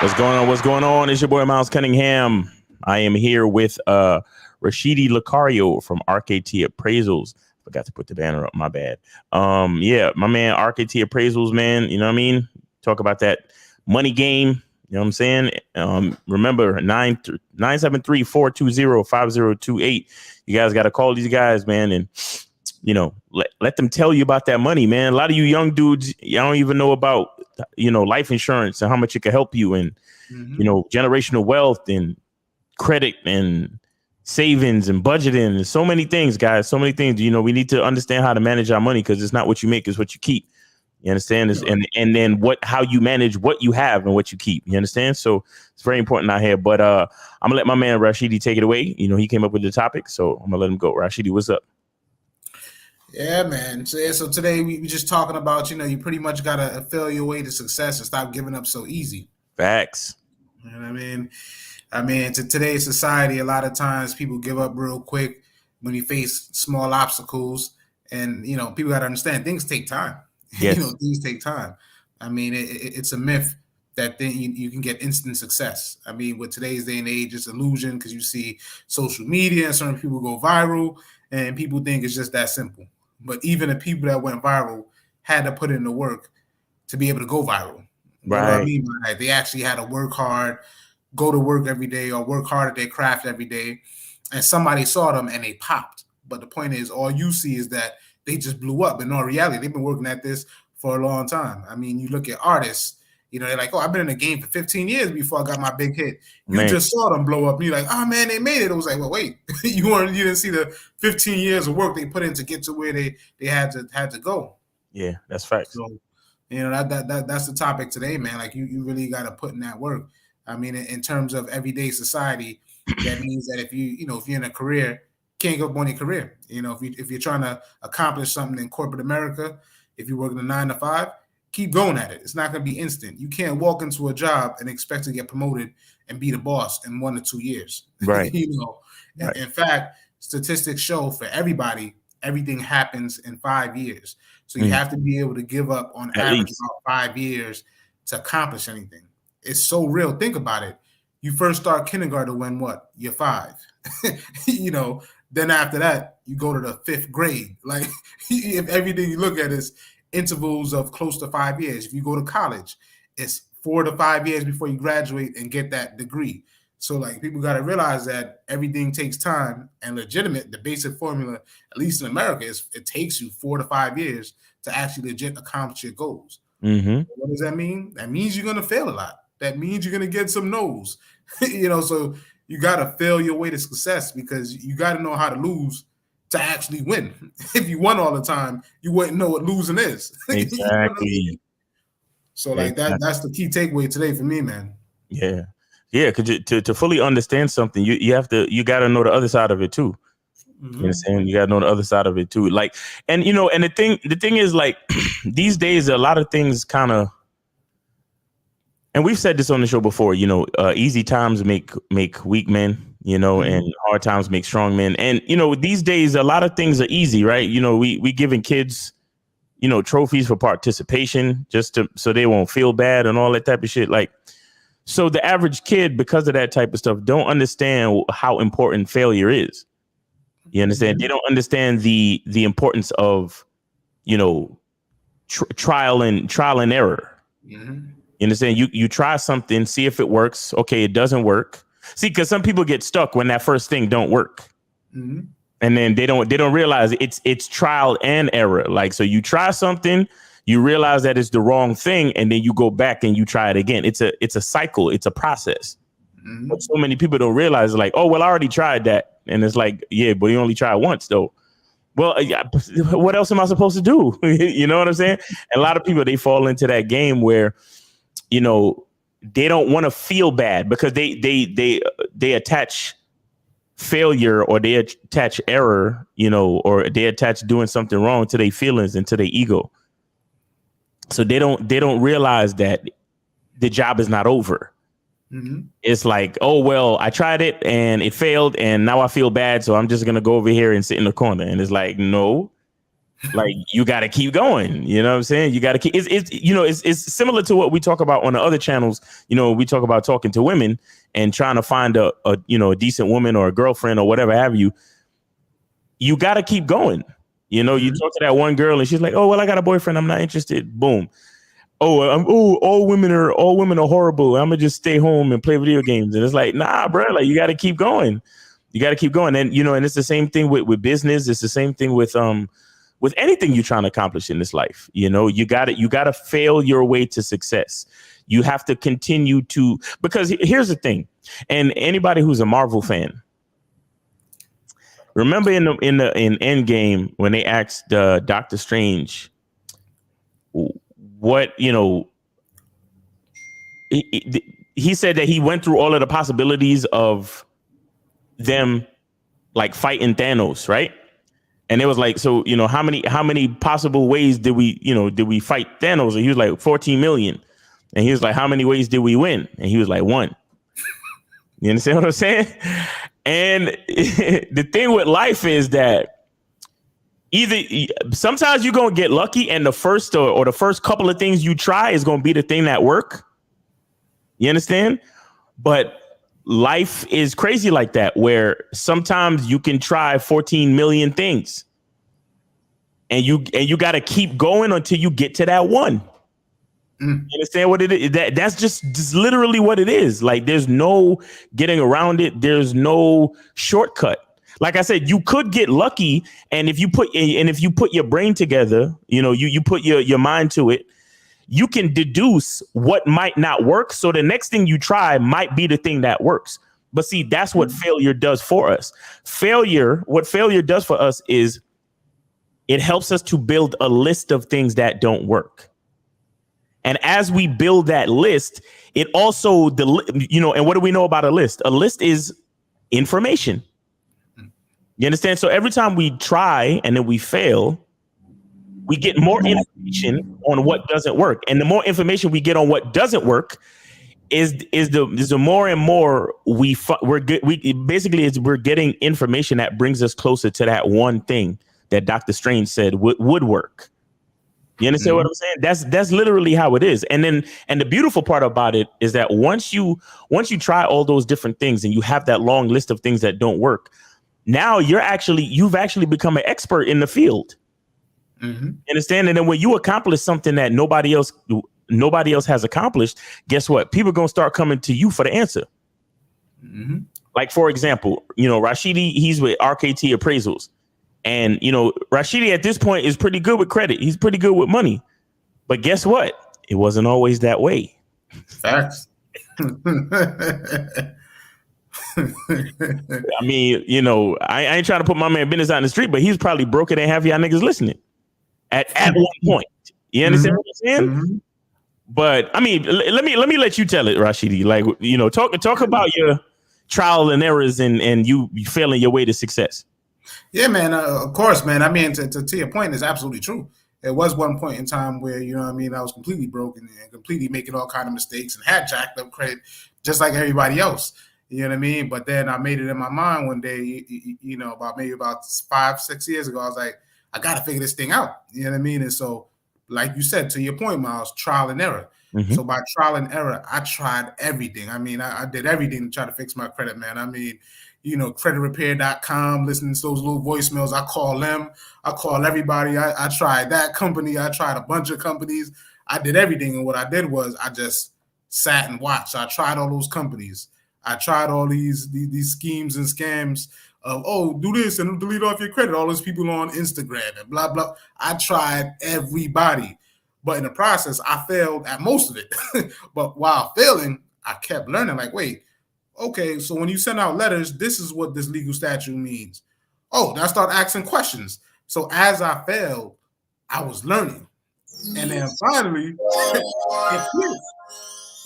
What's going on? What's going on? It's your boy Miles Cunningham. I am here with Rashidi Lucario from RKT Appraisals. Forgot to put the banner up. My bad. Yeah, my man RKT Appraisals, man. You know what I mean? Talk about that money game. You know what I'm saying? Remember 973-420-5028. You guys got to call these guys, man, and let them tell you about that money, man. A lot of you young dudes, you don't even know about life insurance and how much it can help you, and generational wealth and credit and savings and budgeting and so many things, guys. So many things. We need to understand how to manage our money, because it's not what you make, it's what you keep. You understand? And then how you manage what you have and what you keep. You understand? So it's very important out here. But I'm gonna let my man Rashidi take it away. He came up with the topic, so I'm gonna let him go. Rashidi, what's up? Yeah, man. So today we just talking about, you pretty much got to fail your way to success and stop giving up so easy. Facts. You know what I mean, to today's society, a lot of times people give up real quick when you face small obstacles. And, people got to understand things take time. Yes. Things take time. I mean, it's a myth that then you can get instant success. I mean, with today's day and age, it's illusion, because you see social media and certain people go viral and people think it's just that simple. But even the people that went viral had to put in the work to be able to go viral. You know what I mean? Like, they actually had to work hard, go to work every day, or work hard at their craft every day. And somebody saw them and they popped. But the point is, all you see is that they just blew up. In all reality, they've been working at this for a long time. I mean, you look at artists, they're like, oh, I've been in the game for 15 years before I got my big hit. You just saw them blow up. And you're like, oh, man, they made it. It was like, well, wait, you didn't see the 15 years of work they put in to get to where they had to go. Yeah, that's facts. So, that's the topic today, man. Like, you really got to put in that work. I mean, in terms of everyday society, that means that if you're in a career, can't give up on your career. If you're trying to accomplish something in corporate America, if you're working a 9 to 5, keep going at it. It's not going to be instant. You can't walk into a job and expect to get promoted and be the boss in 1 to 2 years. Right. Right. In fact, statistics show for everybody, everything happens in 5 years. So you have to be able to give up on average about 5 years to accomplish anything. It's so real. Think about it. You first start kindergarten when what? You're 5. Then after that, you go to the 5th grade. Like, if everything you look at is intervals of close to 5 years. If you go to college, it's 4 to 5 years before you graduate and get that degree. So, like, people got to realize that everything takes time, and legitimate, the basic formula, at least in America, is it takes you 4 to 5 years to actually legit accomplish your goals. Mm-hmm. What does that mean? That means you're going to fail a lot. That means you're going to get some no's. So you got to fail your way to success, because you got to know how to lose to actually win. If you won all the time, you wouldn't know what losing is. Exactly. So, like, that's the key takeaway today for me, man. Yeah. Because to fully understand something, you got to know the other side of it too. Mm-hmm. You understand? You got to know the other side of it too. Like, and and the thing is, like, these days a lot of things kind of, and we've said this on the show before, easy times make weak men, and hard times make strong men. And, these days, a lot of things are easy, right? We giving kids, trophies for participation so they won't feel bad and all that type of shit. Like, so the average kid, because of that type of stuff, don't understand how important failure is. You understand? They don't understand the importance of, trial and error. Mm-hmm. You understand? You try something, see if it works. Okay, it doesn't work. See, because some people get stuck when that first thing don't work. Mm-hmm. And then they don't realize it's trial and error. Like, so you try something, you realize that it's the wrong thing, and then you go back and you try it again. It's a cycle. It's a process. Mm-hmm. But so many people don't realize, like, oh, well, I already tried that. And it's like, yeah, but you only tried once though. Well, what else am I supposed to do? You know what I'm saying? And a lot of people, they fall into that game where, they don't want to feel bad, because they attach failure, or they attach error, or they attach doing something wrong to their feelings and to their ego. So they don't realize that the job is not over. Mm-hmm. It's like, oh, well, I tried it and it failed, and now I feel bad, so I'm just going to go over here and sit in the corner. And it's like, no, Like you got to keep going. You know what I'm saying? You got to keep. It's similar to what we talk about on the other channels. You know, we talk about talking to women and trying to find a decent woman or a girlfriend or whatever have you. You got to keep going. You know, you talk to that one girl and she's like, "Oh well, I got a boyfriend. I'm not interested." Boom. All women are horrible. I'm gonna just stay home and play video games. And it's like, nah, bro. Like you got to keep going. You got to keep going. And and it's the same thing with business. It's the same thing with anything you're trying to accomplish in this life. You got to fail your way to success. You have to continue to, because here's the thing. And anybody who's a Marvel fan, remember in Endgame when they asked Doctor Strange what, he said that he went through all of the possibilities of them like fighting Thanos, right? And it was like, so, how many possible ways did we fight Thanos? And he was like 14 million. And he was like, how many ways did we win? And he was like, one. You understand what I'm saying? And the thing with life is that sometimes you're going to get lucky and the first or the first couple of things you try is going to be the thing that work. You understand? But life is crazy like that, where sometimes you can try 14 million things and you got to keep going until you get to that one. You understand what it is? That's just literally what it is. Like there's no getting around it. There's no shortcut. Like I said, you could get lucky, and if you put your brain together, you put your mind to it, you can deduce what might not work. So the next thing you try might be the thing that works. But see, that's what failure does for us. What failure does for us is it helps us to build a list of things that don't work. And as we build that list, it also, and what do we know about a list? A list is information. You understand? So every time we try and then we fail, we get more information on what doesn't work. And the more information we get on what doesn't work is the more and more we're getting information that brings us closer to that one thing that Dr. Strange said would work. You understand what I'm saying? That's literally how it is. And the beautiful part about it is that once you try all those different things and you have that long list of things that don't work, now you've actually become an expert in the field. You understand? And then when you accomplish something that nobody else has accomplished, guess what? People are going to start coming to you for the answer. Like, for example, Rashidi, he's with RKT Appraisals. And, Rashidi at this point is pretty good with credit. He's pretty good with money. But guess what? It wasn't always that way. Facts. I mean, I ain't trying to put my man business out in the street, but he's probably broker than half y'all niggas listening at one point. You understand what I'm saying? But I mean, let me let you tell it, Rashidi. Like, talk about your trial and errors and you failing your way to success. Yeah, man. Of course, man. I mean, to your point, is absolutely true. There was one point in time where, I was completely broken and completely making all kind of mistakes and had jacked up credit just like everybody else. You know what I mean? But then I made it in my mind one day, about 5-6 years ago, I was like, I got to figure this thing out. You know what I mean? And so, like you said, to your point, Miles, trial and error. So by trial and error, I tried everything. I mean, I did everything to try to fix my credit, man. I mean, creditrepair.com, listening to those little voicemails. I call them. I call everybody. I tried that company. I tried a bunch of companies. I did everything. And what I did was I just sat and watched. I tried all those companies. I tried all these schemes and scams of, do this and delete off your credit. All those people on Instagram and blah, blah. I tried everybody. But in the process, I failed at most of it. But while failing, I kept learning, like, wait, okay, so when you send out letters, this is what this legal statute means. Then I start asking questions. So as I failed, I was learning. And then finally, it clicked.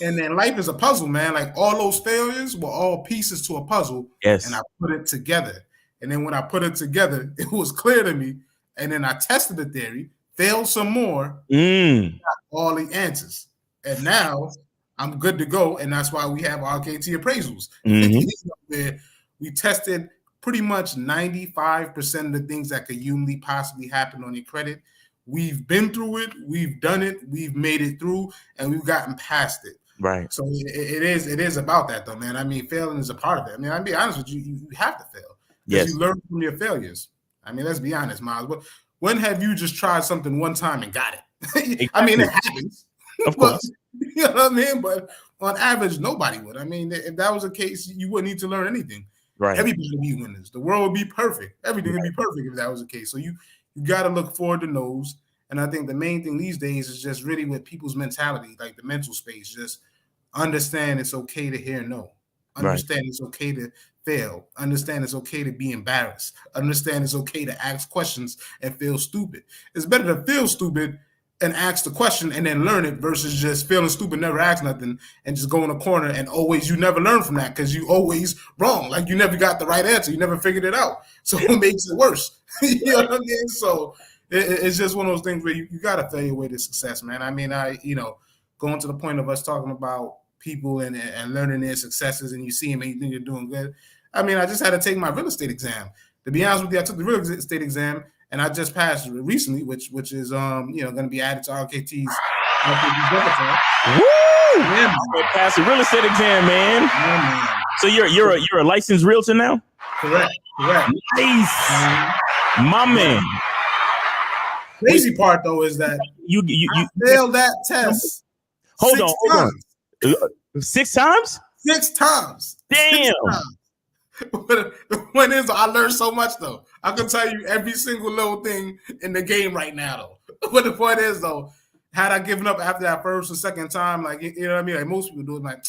And then life is a puzzle, man. Like all those failures were all pieces to a puzzle. Yes. And I put it together. And then when I put it together, it was clear to me. And then I tested the theory, failed some more, got all the answers. And now I'm good to go. And that's why we have RKT Appraisals. Where we tested pretty much 95% of the things that could humanly possibly happen on your credit. We've been through it, we've done it, we've made it through, and we've gotten past it. Right. So it is about that though, man. I mean, failing is a part of it. I mean, I'll be honest with you, you have to fail because you learn from your failures. I mean, let's be honest, Miles. But when have you just tried something one time and got it? Exactly. I mean, it happens. Of course. You know what I mean? But on average, nobody would. I mean, if that was the case, you wouldn't need to learn anything. Right. Everybody would be winners. The world would be perfect. Everything would be perfect if that was the case. So you got to look forward to those. And I think the main thing these days is just really with people's mentality, like the mental space. Just understand it's okay to hear no. Understand it's okay to fail. Understand it's okay to be embarrassed. Understand it's okay to ask questions and feel stupid. It's better to feel stupid and ask the question and then learn it versus just feeling stupid, never ask nothing, and just go in a corner and always you never learn from that because you always wrong. Like you never got the right answer. You never figured it out. So it makes it worse. You know what I mean? So it's just one of those things where you got to fail your way to success, man. I mean, going to the point of us talking about people and learning their successes and you see them and you think you're doing good. I mean, I just had to take my real estate exam. To be honest with you, I took the real estate exam and I just passed recently, which is going to be added to RKT's. Woo! Yeah, pass the real estate exam, man. Yeah, man. So you're a licensed realtor now? Correct. Nice, my man. Crazy part though is that you failed that test. Hold on. 6 times? 6 times. Damn. 6 times. But the point is, I learned so much though. I can tell you every single little thing in the game right now though. But the point is though, had I given up after that first or second time, like you know what I mean, like most people do, like,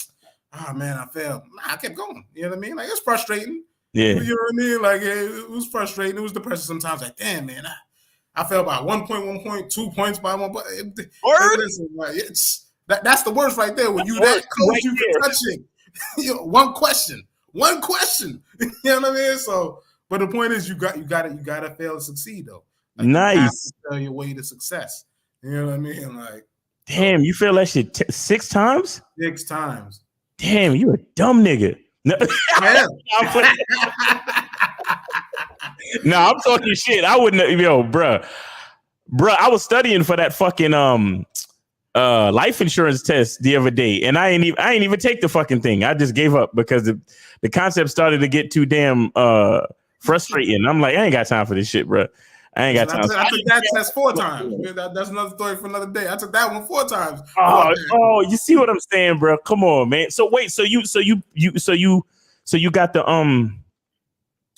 oh man, I failed. Nah, I kept going. You know what I mean? Like it's frustrating. Yeah. You know what I mean? Like it was frustrating. It was depressing sometimes. Like, damn man, I fell by 1 point, 2 points by 1 point. Listen, like, that's the worst right there. When you that close, right you can touch it. One question. You know what I mean? So, but the point is, you got to fail to succeed though. Like, nice. You have to fail your way to success. You know what I mean? Like, damn, you fail that shit 6 times? 6 times. Damn, you a dumb nigga. No, I'm talking shit. I wouldn't, bruh. I was studying for that fucking life insurance test the other day, and I ain't even take the fucking thing. I just gave up because the concept started to get too damn frustrating. I'm like, I ain't got time for this shit, bro. I ain't got time. I took that test 4 times. That's another story for another day. I took that one 4 times. Oh, you see what I'm saying, bro? Come on, man. So wait, so you got the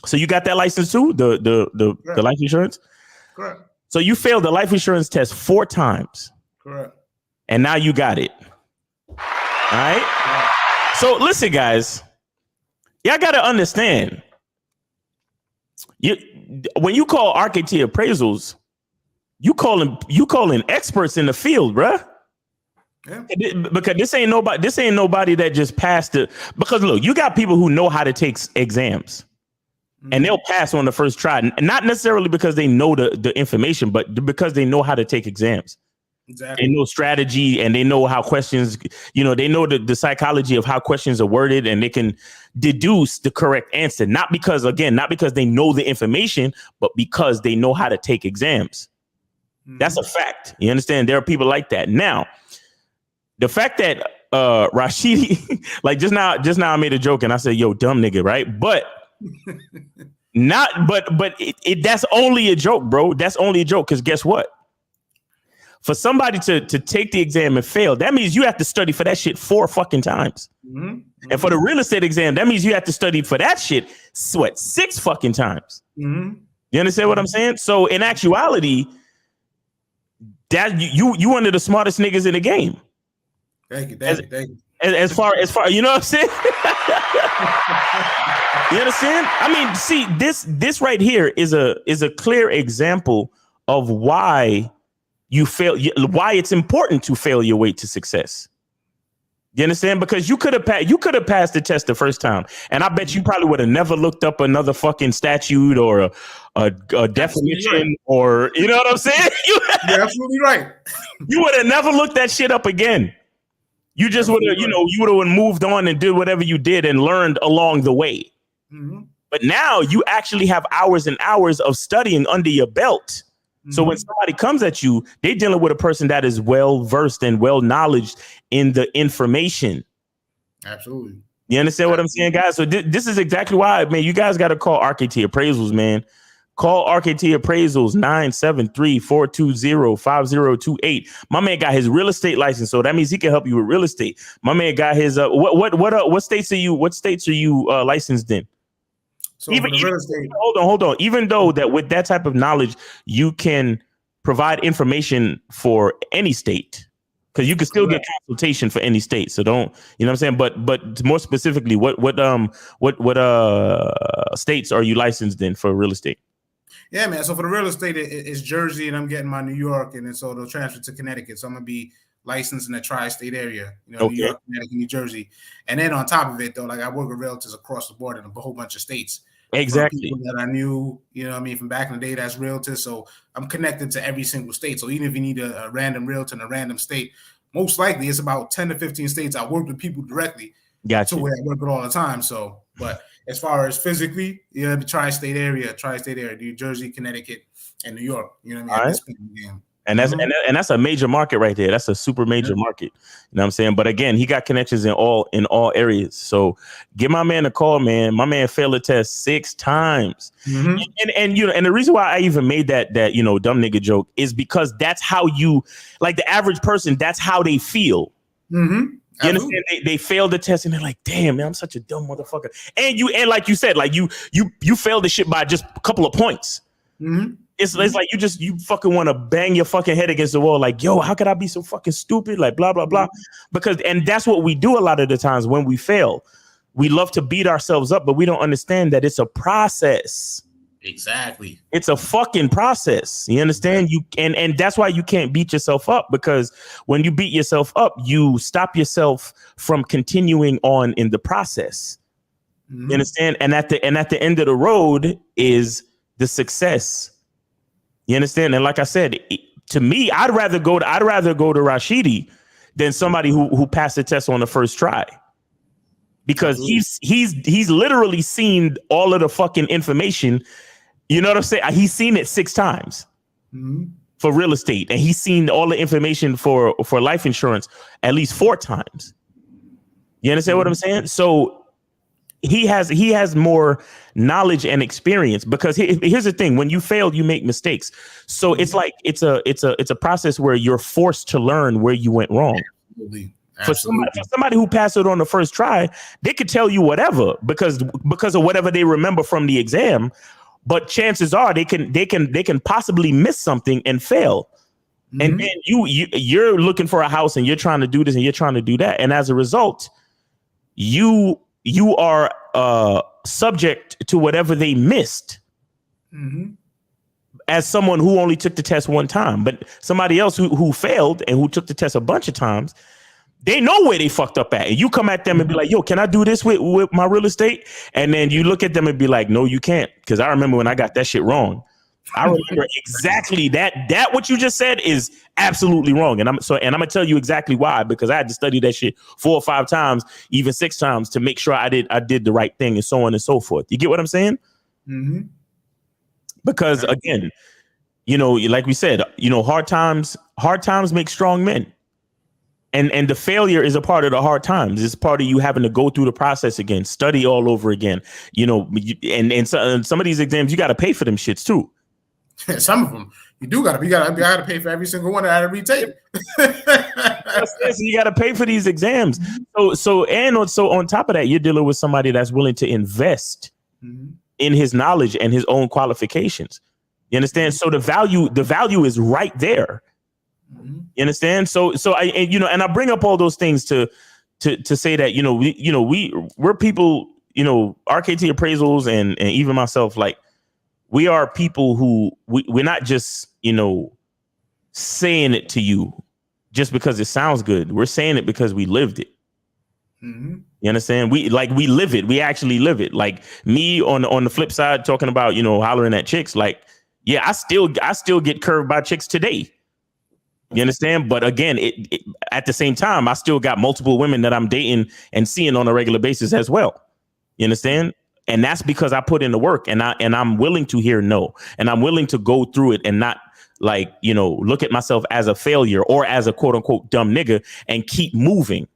so you got that license too, the life insurance? Correct. So you failed the life insurance test 4 times. Correct. And now you got it. All right. Yeah. So listen, guys, y'all got to understand. When you call RKT appraisals, you calling experts in the field, bruh. Yeah. Because this ain't nobody that just passed it. Because look, you got people who know how to take exams. And they'll pass on the first try, not necessarily because they know the information, but because they know how to take exams. Exactly. They know strategy and they know how questions, they know the psychology of how questions are worded, and they can deduce the correct answer. Not because they know the information, but because they know how to take exams. Mm-hmm. That's a fact. You understand? There are people like that. Now, the fact that Rashidi, like just now I made a joke and I said, yo, dumb nigga, right? But that's only a joke, bro. That's only a joke. Because guess what? For somebody to take the exam and fail, that means you have to study for that shit 4 fucking times. Mm-hmm. And for the real estate exam, that means you have to study for that shit 6 fucking times. Mm-hmm. You understand what I'm saying? So in actuality, that you one of the smartest niggas in the game. Thank you. As far, you know what I'm saying? You understand? I mean, see, this right here is a clear example of why you fail, why it's important to fail your way to success. You understand? Because you could have passed the test the first time, and I bet you probably would have never looked up another fucking statute or a definition, right. Or you know what I'm saying? You're absolutely right. You would have never looked that shit up again. You just would have, you would have moved on and did whatever you did and learned along the way. Mm-hmm. But now you actually have hours and hours of studying under your belt. So when somebody comes at you, they're dealing with a person that is well versed and well knowledge in the information. Absolutely. You understand what I'm saying, guys? So this is exactly why, man, you guys got to call RKT Appraisals, man. Call RKT Appraisals 973-420-5028. My man got his real estate license, so that means he can help you with real estate. My man got his what states are you licensed in? So even real estate. Hold on. Even though that with that type of knowledge, you can provide information for any state. Because you can still get consultation for any state. So don't, you know what I'm saying? But more specifically, what states are you licensed in for real estate? Yeah, man. So for the real estate, it's Jersey, and I'm getting my New York, and then so they'll transfer to Connecticut. So I'm gonna be licensed in the tri-state area, New York, Connecticut, New Jersey. And then on top of it, though, like I work with realtors across the board in a whole bunch of states. Exactly. People that I knew, from back in the day, that's realtors. So I'm connected to every single state. So even if you need a random realtor in a random state, most likely it's about 10 to 15 states I work with people directly. Gotcha. To where I work with all the time. So, but as far as physically, the tri-state area, New Jersey, Connecticut, and New York. You know what I mean? And that's a major market right there. That's a super major market. You know what I'm saying? But again, he got connections in all areas. So give my man a call, man. My man failed the test 6 times. And the reason why I even made that dumb nigga joke is because that's how you, like the average person, that's how they feel. You understand? They failed the test and they're like, damn, man, I'm such a dumb motherfucker. And like you said, like you failed the shit by just a couple of points. It's like you fucking want to bang your fucking head against the wall. Like, yo, how could I be so fucking stupid? Like, blah, blah, blah. And that's what we do a lot of the times when we fail. We love to beat ourselves up, but we don't understand that it's a process. Exactly. It's a fucking process. You understand? And that's why you can't beat yourself up, because when you beat yourself up, you stop yourself from continuing on in the process. You understand? And at the end of the road is the success. You understand? And like I said, to me, I'd rather go to Rashidi than somebody who passed the test on the first try, because he's literally seen all of the fucking information. You know what I'm saying? He's seen it 6 times for real estate, and he's seen all the information for life insurance at least 4 times. You understand what I'm saying? So he has more knowledge and experience, because here's the thing: when you fail, you make mistakes. So it's like it's a process where you're forced to learn where you went wrong. Absolutely. For somebody who passed it on the first try, they could tell you whatever because of whatever they remember from the exam. But chances are they can possibly miss something and fail. And then you're looking for a house and you're trying to do this and you're trying to do that, and as a result, you are subject to whatever they missed as someone who only took the test 1 time. But somebody else who failed and who took the test a bunch of times, they know where they fucked up at. And you come at them and be like, yo, can I do this with my real estate? And then you look at them and be like, no, you can't. Because I remember when I got that shit wrong. I remember exactly that what you just said is absolutely wrong. And I'm going to tell you exactly why, because I had to study that shit 4 or 5 times, even 6 times, to make sure I did the right thing, and so on and so forth. You get what I'm saying? Because again, like we said, hard times make strong men. And the failure is a part of the hard times. It's part of you having to go through the process again, study all over again, and some of these exams, you got to pay for them shits too. Some of them you gotta pay for every single one. I had to retake. You got to pay for these exams. So on top of that, you're dealing with somebody that's willing to invest in his knowledge and his own qualifications. You understand? So the value is right there. You understand? So I bring up all those things to say that we're people, RKT Appraisals and even myself, like, we are people who we're not just saying it to you just because it sounds good. We're saying it because we lived it. You understand? We live it. We actually live it. Like me on the flip side, talking about hollering at chicks. Like, yeah, I still get curved by chicks today. You understand? But again, at the same time, I still got multiple women that I'm dating and seeing on a regular basis as well. You understand? And that's because I put in the work, and I'm willing to hear no, and I'm willing to go through it and not like, look at myself as a failure or as a quote unquote dumb nigga and keep moving.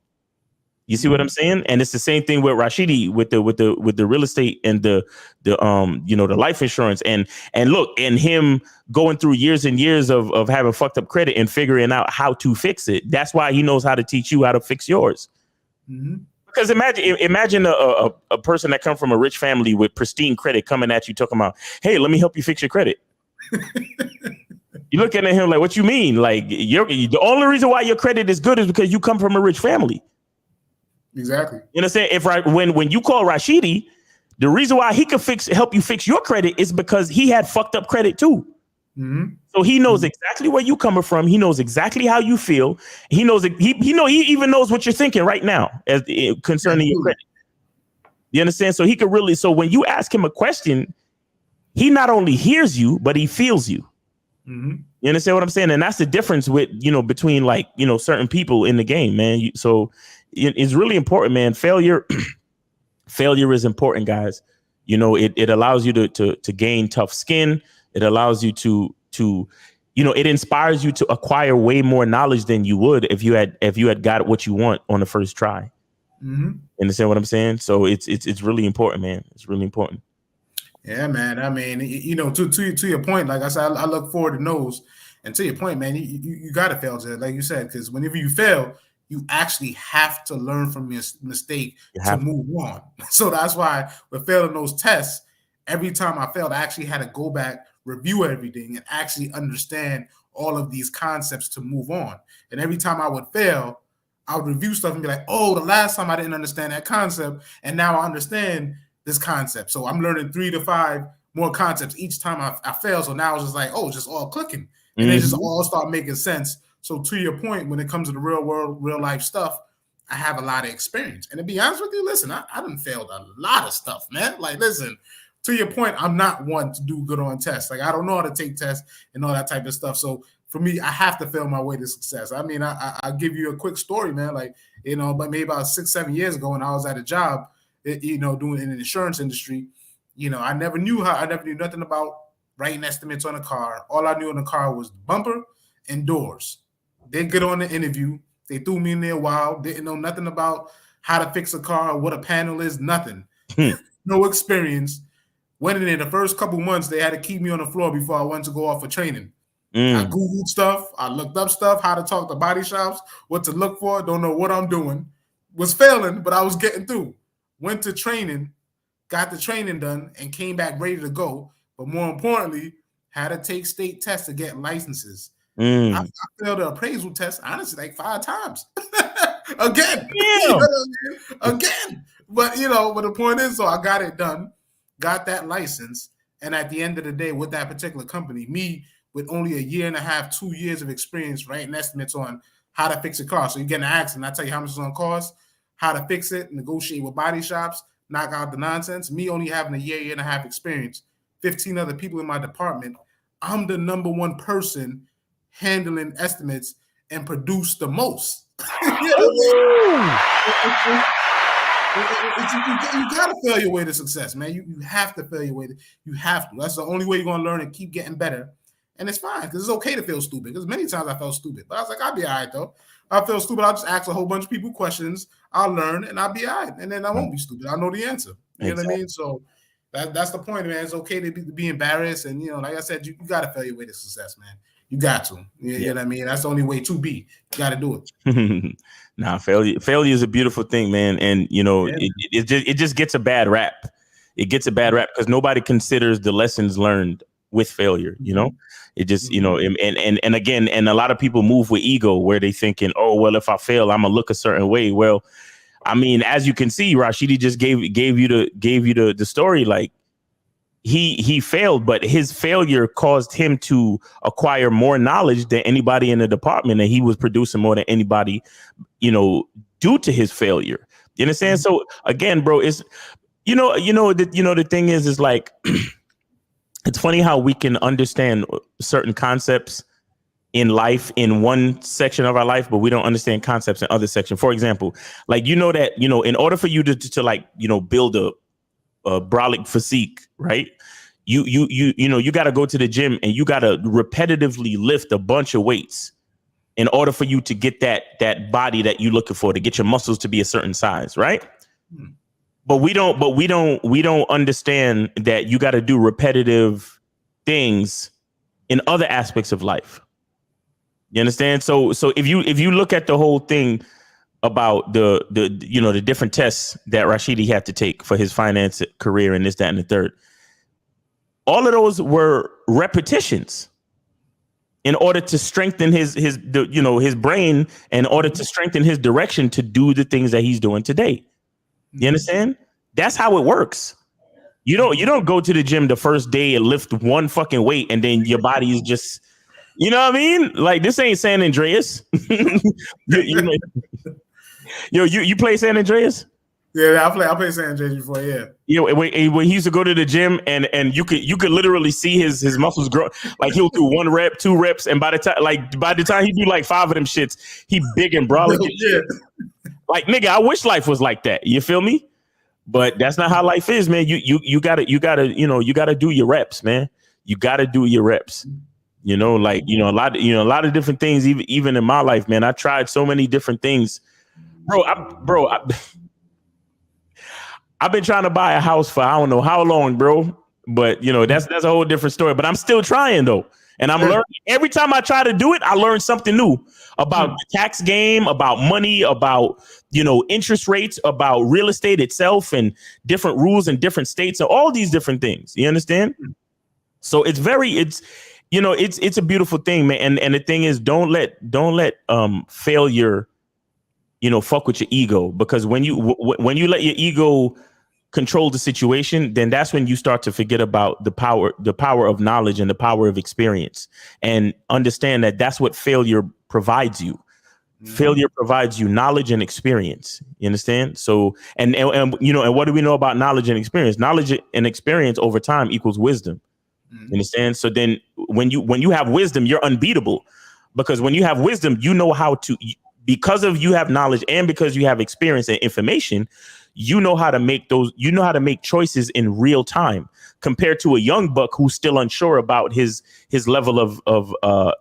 You see what I'm saying? And it's the same thing with Rashidi with the real estate and the life insurance and look, and him going through years and years of having fucked up credit and figuring out how to fix it. That's why he knows how to teach you how to fix yours. Mm-hmm. Because imagine a person that come from a rich family with pristine credit coming at you talking about, hey, let me help you fix your credit. You looking at him like, what you mean? Like, the only reason why your credit is good is because you come from a rich family. Exactly. You understand? When you call Rashidi, the reason why he could help you fix your credit is because he had fucked up credit too. Mm-hmm. So he knows exactly where you coming from. He knows exactly how you feel. He knows he even knows what you're thinking right now as concerning your credit. You understand? So he could really. So when you ask him a question, he not only hears you, but he feels you. Mm-hmm. You understand what I'm saying? And that's the difference with between like certain people in the game, man. So it's really important, man. Failure is important, guys. It allows you to gain tough skin. It allows you to it inspires you to acquire way more knowledge than you would if you had got what you want on the first try. Mm-hmm. You understand what I'm saying? So it's really important, man. It's really important. Yeah, man. I mean, to your point, like I said, I look forward to no's. And to your point, man, you got to fail, like you said, because whenever you fail, you actually have to learn from your mistake to move on. So that's why with failing those tests, every time I failed, I actually had to go back, review everything, and actually understand all of these concepts to move on. And every time I would fail, I would review stuff and be like, oh, the last time I didn't understand that concept, and now I understand this concept. So I'm learning 3 to 5 more concepts each time I fail. So now it's just like, oh, it's just all clicking. And they just all start making sense. So to your point, when it comes to the real world, real life stuff, I have a lot of experience. And to be honest with you, listen, I done failed a lot of stuff, man. Like, listen, to your point, I'm not one to do good on tests. Like, I don't know how to take tests and all that type of stuff. So for me, I have to fail my way to success. I mean, I'll give you a quick story, man. Like, but maybe about 6-7 years ago when I was at a job, doing in the insurance industry, I never knew nothing about writing estimates on a car. All I knew on the car was bumper and doors. They get on the interview. They threw me in there a while. Didn't know nothing about how to fix a car, what a panel is, nothing. No experience. Went in there the first couple months, they had to keep me on the floor before I went to go off for training. I Googled stuff. I looked up stuff, how to talk to body shops, what to look for. Don't know what I'm doing. Was failing, but I was getting through. Went to training, got the training done, and came back ready to go. But more importantly, had to take state tests to get licenses. I failed the appraisal test, honestly, like 5 times. Again. Again. But, but the point is, so I got it done, got that license. And at the end of the day, with that particular company, me with only 1.5 years, 2 years of experience writing estimates on how to fix a car. So you get an accident, I tell you how much it's going to cost, how to fix it, negotiate with body shops, knock out the nonsense. Me only having 1.5 years experience, 15 other people in my department, I'm the number one person handling estimates and produce the most. You got to fail your way to success, man. You have to fail your way. You have to. That's the only way you're going to learn and keep getting better. And it's fine because it's okay to feel stupid. Because many times I felt stupid. But I was like, I'll be all right, though. I feel stupid. I'll just ask a whole bunch of people questions. I'll learn and I'll be all right. And then I won't be stupid. I know the answer. You know what I mean? So that's the point, man. It's okay to be embarrassed. And, like I said, you got to fail your way to success, man. You got to. You know what I mean? That's the only way to be. You got to do it. Nah, failure is a beautiful thing, man. And, it just gets a bad rap. It gets a bad rap because nobody considers the lessons learned with failure, It just, and again, and a lot of people move with ego where they thinking, oh, well, if I fail, I'm gonna look a certain way. Well, I mean, as you can see, Rashidi just gave you the story. Like he failed, but his failure caused him to acquire more knowledge than anybody in the department, and he was producing more than anybody, due to his failure. You understand? So again, bro, it's the thing is like. It's funny how we can understand certain concepts in life in one section of our life, but we don't understand concepts in other sections. For example, like, that, in order for you to like, build brolic physique, right? You got to go to the gym and you got to repetitively lift a bunch of weights in order for you to get that body that you're looking for, to get your muscles to be a certain size, right? But we don't understand that you got to do repetitive things in other aspects of life. You understand? So if you look at the whole thing about the different tests that Rashidi had to take for his finance career and this, that, and the third, all of those were repetitions in order to strengthen his brain, in order to strengthen his direction to do the things that he's doing today. You understand? That's how it works. You don't go to the gym the first day and lift one fucking weight and then your body is just, you know what I mean? Like, this ain't San Andreas. You play San Andreas? Yeah, I played San Andreas before. Yeah. Yeah, when he used to go to the gym and you could literally see his muscles grow. Like, he'll do 1 rep, 2 reps, and by the time he do like 5 of them shits, he big and brolic. Yeah. Like, nigga, I wish life was like that. You feel me? But that's not how life is, man. You gotta do your reps, man. You gotta do your reps. A lot of different things. Even in my life, man, I tried so many different things, bro. I've been trying to buy a house for I don't know how long, bro. But that's a whole different story. But I'm still trying though, and I'm learning. Every time I try to do it, I learn something new about the tax game, about money, about interest rates, about real estate itself, and different rules in different states, and all these different things. You understand? So it's a beautiful thing, man. And the thing is, don't let failure, fuck with your ego, because when you let your ego control the situation, then that's when you start to forget about the power of knowledge and the power of experience, and understand that that's what failure provides you. Failure provides you knowledge and experience. You understand? So, and what do we know about knowledge and experience? Knowledge and experience over time equals wisdom. You understand? So then when you have wisdom, you're unbeatable, because when you have wisdom, you know how to, because of you have knowledge and because you have experience and information, you know how to make choices in real time, compared to a young buck who's still unsure about his level of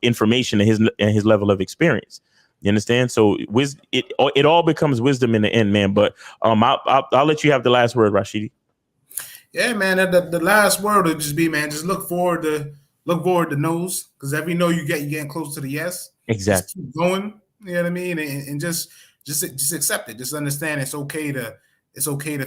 information and his level of experience. You understand? So it all becomes wisdom in the end, man. But I'll let you have the last word, Rashidi. Yeah, man. The last word would just be, man, just look forward to no's, because every no you get, you're getting close to the yes. Exactly. Just keep going. You know what I mean? And just accept it. Just understand it's okay to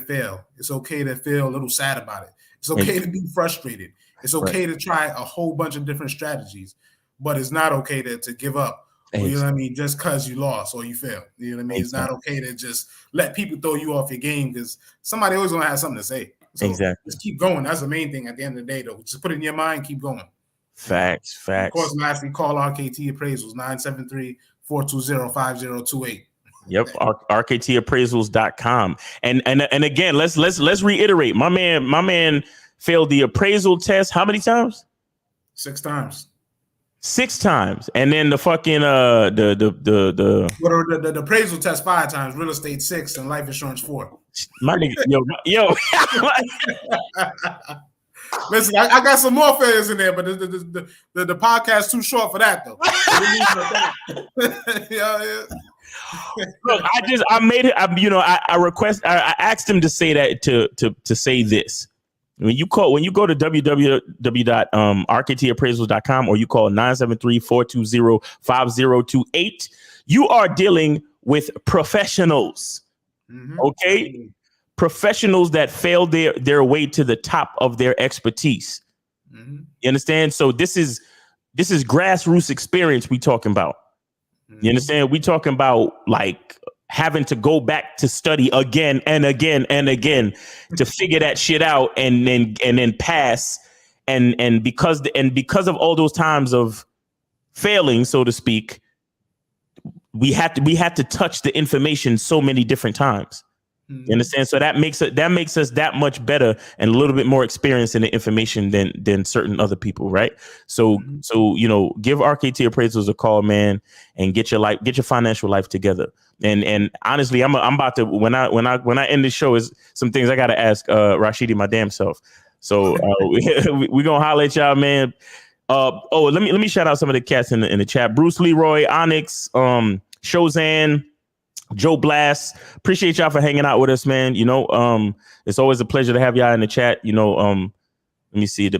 fail. It's okay to feel a little sad about it. It's okay to be frustrated. It's okay to try a whole bunch of different strategies, but it's not okay to give up. Or, you know what I mean? Just because you lost or you failed. You know what I mean? It's not okay to just let people throw you off your game, because somebody always gonna have something to say. So just keep going. That's the main thing at the end of the day, though. Just put it in your mind, keep going. Facts. Of course, lastly, call RKT Appraisals, 973-420-5028. Yep, rktappraisals.com. And again, let's reiterate. My man failed the appraisal test how many times? 6 times. 6 times. And then the fucking the appraisal test 5 times, real estate 6, and life insurance 4. My nigga, yo. Listen, I got some more failures in there, but the podcast too short for that, though. Yeah. Look, I made it. I asked him to say that to say this. When you go to www.rktappraisals.com, or you call 973-420-5028, you are dealing with professionals. Okay, professionals that failed their way to the top of their expertise. You understand? So this is grassroots experience we talking about. You understand? We talking about like having to go back to study again and again and again to figure that shit out, and then pass. And because of all those times of failing, so to speak, we had to touch the information so many different times. You understand? So that makes us that much better and a little bit more experienced in the information than certain other people, right? So give RKT Appraisals a call, man, and get your financial life together. And honestly, I'm about to when I end the show is some things I got to ask Rashidi my damn self. So we gonna holler at y'all, man. Let me shout out some of the cats in the chat. Bruce Leroy, Onyx, Shozan, Joe Blast. Appreciate y'all for hanging out with us, man. It's always a pleasure to have y'all in the chat. Let me see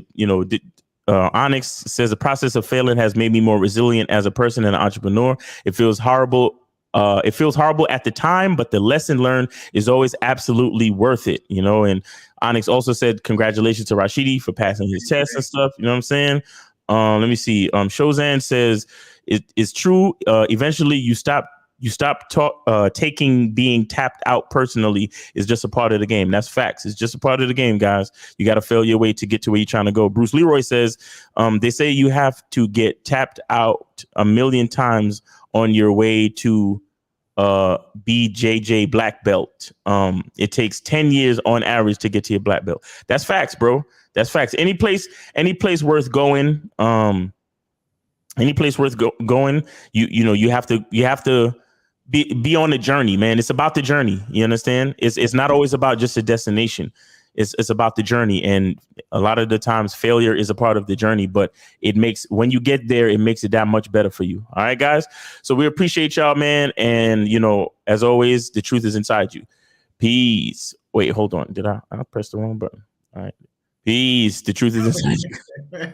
Onyx says the process of failing has made me more resilient as a person and an entrepreneur. It feels horrible. It feels horrible at the time, but the lesson learned is always absolutely worth it. And Onyx also said congratulations to Rashidi for passing his test and stuff. You know what I'm saying? Let me see. Shozan says it's true. Eventually you stop taking being tapped out personally is just a part of the game. That's facts. It's just a part of the game, guys. You got to fail your way to get to where you're trying to go. Bruce Leroy says they say you have to get tapped out 1,000,000 times on your way to BJJ black belt. It takes 10 years on average to get to your black belt. That's facts, bro. That's facts. Any place worth going, you have to be on the journey, man. It's about the journey. You understand? It's not always about just a destination. It's about the journey. And a lot of the times failure is a part of the journey, but when you get there, it makes it that much better for you. All right, guys. So we appreciate y'all, man. And as always, the truth is inside you. Peace. Wait, hold on. Did I press the wrong button? All right. Peace. The truth is inside you.